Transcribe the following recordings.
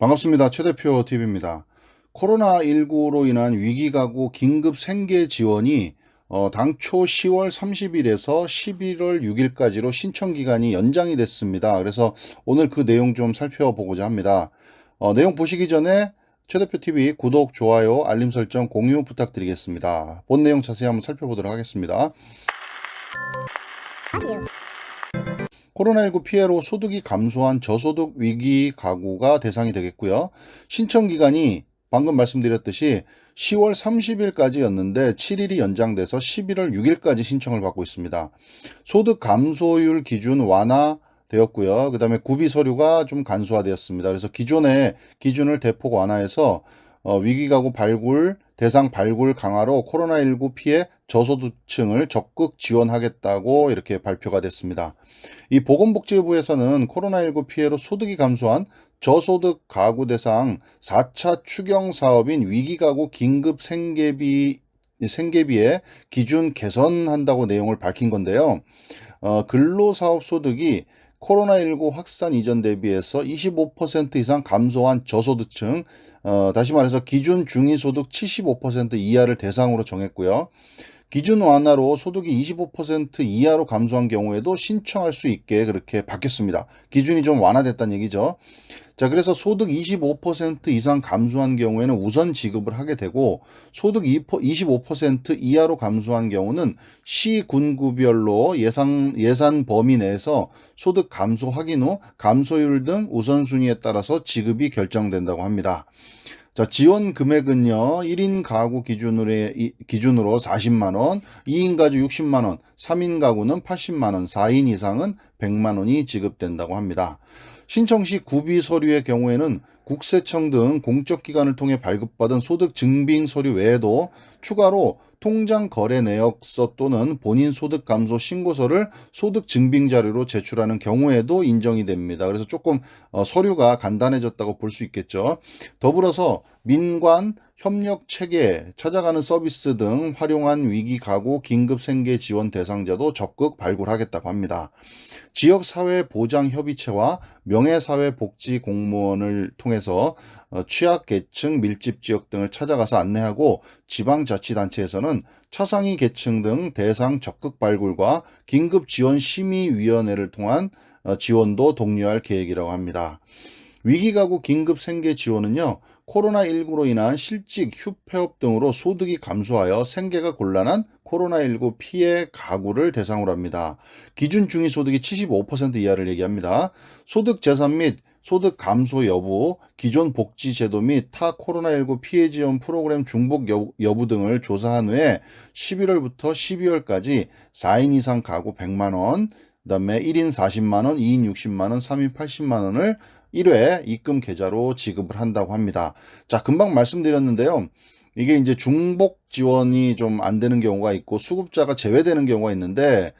반갑습니다. 최 대표 TV입니다. 코로나19로 인한 위기가구 긴급 생계 지원이 당초 10월 30일에서 11월 6일까지로 신청 기간이 연장이 됐습니다. 그래서 오늘 그 내용 좀 살펴보고자 합니다. 내용 보시기 전에 최 대표 TV 구독, 좋아요, 알림 설정, 공유 부탁드리겠습니다. 본 내용 자세히 한번 살펴보도록 하겠습니다. 코로나19 피해로 소득이 감소한 저소득 위기 가구가 대상이 되겠고요. 신청 기간이 방금 말씀드렸듯이 10월 30일까지였는데 7일이 연장돼서 11월 6일까지 신청을 받고 있습니다. 소득 감소율 기준 완화되었고요. 그 다음에 구비 서류가 좀 간소화되었습니다. 그래서 기존의 기준을 대폭 완화해서 위기가구 발굴, 대상 발굴 강화로 코로나19 피해 저소득층을 적극 지원하겠다고 이렇게 발표가 됐습니다. 이 보건복지부에서는 코로나19 피해로 소득이 감소한 저소득 가구 대상 4차 추경 사업인 위기가구 긴급 생계비의 기준 개선한다고 내용을 밝힌 건데요. 근로사업 소득이 코로나19 확산 이전 대비해서 25% 이상 감소한 저소득층, 다시 말해서 기준 중위소득 75% 이하를 대상으로 정했고요. 기준 완화로 소득이 25% 이하로 감소한 경우에도 신청할 수 있게 그렇게 바뀌었습니다. 기준이 좀 완화됐다는 얘기죠. 자, 그래서 소득 25% 이상 감소한 경우에는 우선 지급을 하게 되고 소득 25% 이하로 감소한 경우는 시 군구별로 예산 범위 내에서 소득 감소 확인 후 감소율 등 우선순위에 따라서 지급이 결정된다고 합니다. 자, 지원 금액은요, 1인 가구 기준으로 40만원, 2인 가구 60만원, 3인 가구는 80만원, 4인 이상은 100만원이 지급된다고 합니다. 신청 시 구비 서류의 경우에는 국세청 등 공적기관을 통해 발급받은 소득 증빙 서류 외에도 추가로 통장 거래 내역서 또는 본인 소득 감소 신고서를 소득 증빙 자료로 제출하는 경우에도 인정이 됩니다. 그래서 조금 서류가 간단해졌다고 볼 수 있겠죠. 더불어서 민관, 협력 체계, 찾아가는 서비스 등 활용한 위기 가구 긴급 생계 지원 대상자도 적극 발굴하겠다고 합니다. 지역사회보장협의체와 명예사회복지공무원을 통해서 취약계층 밀집지역 등을 찾아가서 안내하고 지방자치단체에서는 차상위 계층 등 대상 적극 발굴과 긴급지원심의위원회를 통한 지원도 독려할 계획이라고 합니다. 위기가구 긴급생계 지원은요, 코로나19로 인한 실직, 휴폐업 등으로 소득이 감소하여 생계가 곤란한 코로나19 피해 가구를 대상으로 합니다. 기준 중위소득이 75% 이하를 얘기합니다. 소득 재산 및 소득 감소 여부, 기존 복지제도 및 타 코로나19 피해 지원 프로그램 중복 여부 등을 조사한 후에 11월부터 12월까지 4인 이상 가구 100만원, 그 다음에 1인 40만원, 2인 60만원, 3인 80만원을 1회 입금 계좌로 지급을 한다고 합니다. 자, 금방 말씀드렸는데요. 이게 이제 중복 지원이 좀 안 되는 경우가 있고 수급자가 제외되는 경우가 있는데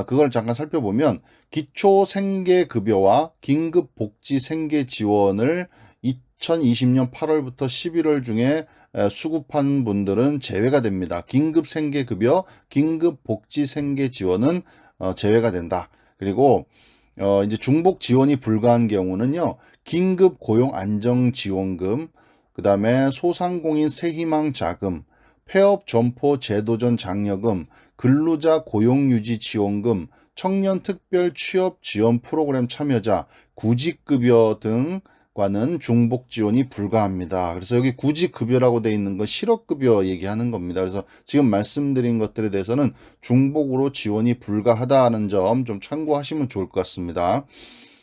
그걸 잠깐 살펴보면 기초생계급여와 긴급복지생계지원을 2020년 8월부터 11월 중에 수급한 분들은 제외가 됩니다. 긴급생계급여, 긴급복지생계지원은 제외가 된다. 그리고 이제 중복 지원이 불가한 경우는요, 긴급 고용 안정 지원금, 그 다음에 소상공인 새희망 자금, 폐업 점포 제도전 장려금, 근로자 고용유지 지원금, 청년 특별 취업 지원 프로그램 참여자, 구직급여 등과는 중복 지원이 불가합니다. 그래서 여기 구직급여라고 되어 있는 건 실업급여 얘기하는 겁니다. 그래서 지금 말씀드린 것들에 대해서는 중복으로 지원이 불가하다는 점 좀 참고하시면 좋을 것 같습니다.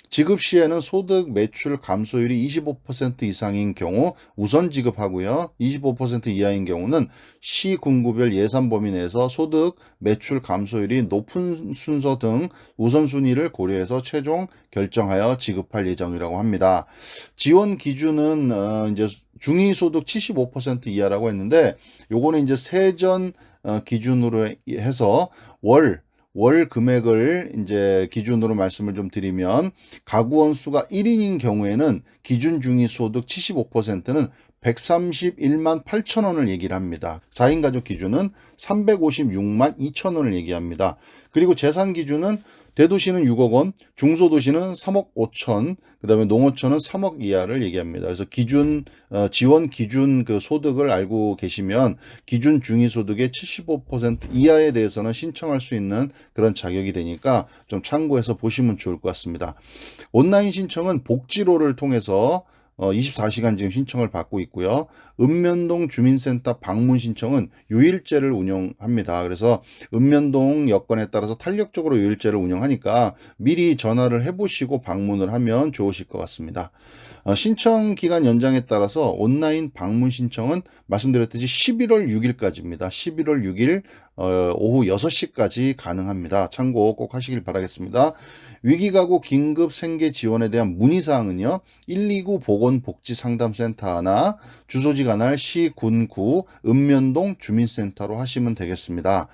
지급 시에는 소득 매출 감소율이 25% 이상인 경우 우선 지급하고요. 25% 이하인 경우는 시 군구별 예산 범위 내에서 소득 매출 감소율이 높은 순서 등 우선순위를 고려해서 최종 결정하여 지급할 예정이라고 합니다. 지원 기준은 이제 중위소득 75% 이하라고 했는데 요거는 이제 세전 기준으로 해서 월 금액을 이제 기준으로 말씀을 좀 드리면 가구원 수가 1인인 경우에는 기준 중위소득 75%는 131만 8천 원을 얘기를 합니다. 4인 가족 기준은 356만 2천 원을 얘기합니다. 그리고 재산 기준은 대도시는 6억 원, 중소도시는 3억 5천, 그다음에 농어촌은 3억 이하를 얘기합니다. 그래서 지원 기준 그 소득을 알고 계시면 기준 중위소득의 75% 이하에 대해서는 신청할 수 있는 그런 자격이 되니까 좀 참고해서 보시면 좋을 것 같습니다. 온라인 신청은 복지로를 통해서 24시간 지금 신청을 받고 있고요. 읍면동 주민센터 방문 신청은 요일제를 운영합니다. 그래서 읍면동 여건에 따라서 탄력적으로 요일제를 운영하니까 미리 전화를 해보시고 방문을 하면 좋으실 것 같습니다. 신청 기간 연장에 따라서 온라인 방문 신청은 말씀드렸듯이 11월 6일까지입니다. 11월 6일 오후 6시까지 가능합니다. 참고 꼭 하시길 바라겠습니다. 위기가구 긴급 생계 지원에 대한 문의사항은요. 129 보건복지상담센터나 주소지 관할 시, 군, 구, 읍면동 주민센터로 하시면 되겠습니다.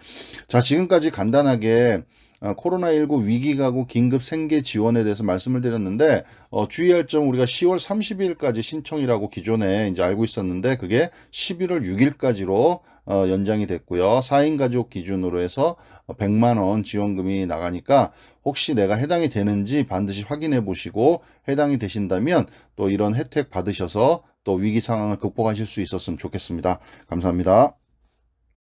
자, 지금까지 간단하게 코로나19 위기가구 긴급 생계 지원에 대해서 말씀을 드렸는데 주의할 점 우리가 10월 30일까지 신청이라고 기존에 이제 알고 있었는데 그게 11월 6일까지로 연장이 됐고요. 4인 가족 기준으로 해서 100만 원 지원금이 나가니까 혹시 내가 해당이 되는지 반드시 확인해 보시고 해당이 되신다면 또 이런 혜택 받으셔서 또 위기 상황을 극복하실 수 있었으면 좋겠습니다. 감사합니다.